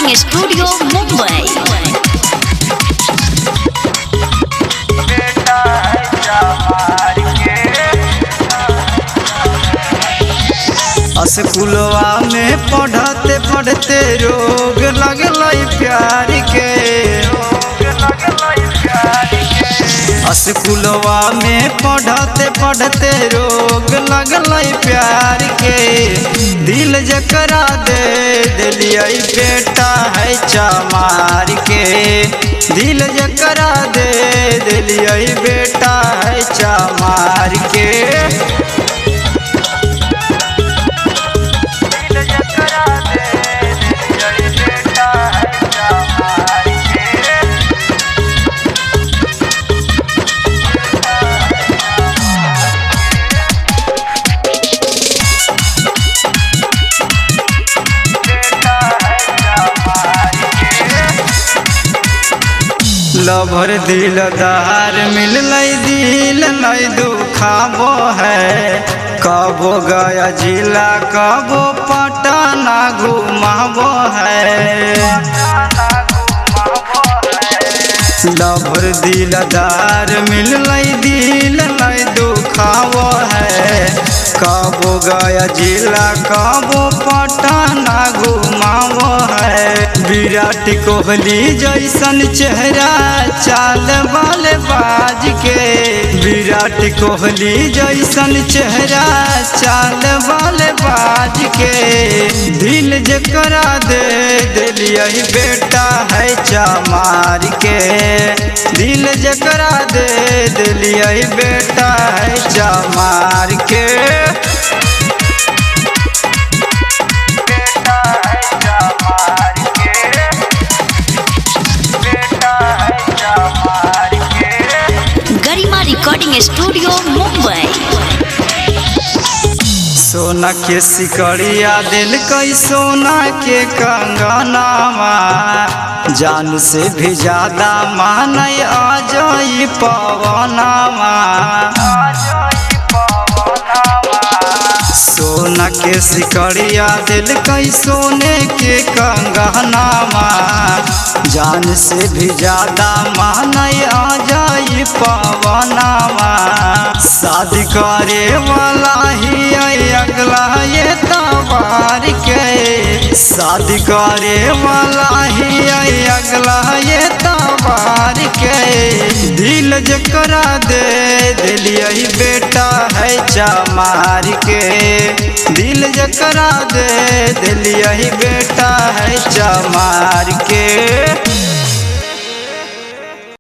Recording studio Mumbai. स्कूलवा में पढ़ते पढ़ते रोग लगल प्यार के। स्कूलवा में पढ़ते पढ़ते रोग लगल प्यार के। दिल जकरा दे दिलियै बेटा है चमार के। दिल जकरा दे दिलियै बेटा है चमार के। लभर दिलदार मिललै दिल नहीं दुखाबो है। कबो गया जिला कबो पटना घुमाबो है। लभर दिलदार मिललै दिल नहीं दुखाबो है। कबो गया जिला कबो पटना घुमाबो है। विराट कोहली जैसन चेहरा चाल वाले बाज के। विराट कोहली जैसन चेहरा चाल वाले बाज के। दिल जकरा दे दिलियै बेटा है चमार के। दिल जकरा दे दिलियै बेटा है चमार के। गरिमा रिकॉर्डिंग स्टूडियो मुंबई। सोना के सिकड़िया दिल कई सोना के कंगनावा। जान से भी ज्यादा मानय अजय पवनावा। सोना के सिकड़िया दिल कई सोने के कंगनावा। जान से भी ज्यादा मानय अजय पवनावा। शादी करे वाला ही अगला ये तबार के। शादी करे वाला ही अगला ये तबार के। दिल जकरा दे दिलियै बेटा है चमार के। दिल जकरा दे दिलियै बेटा है चमार के।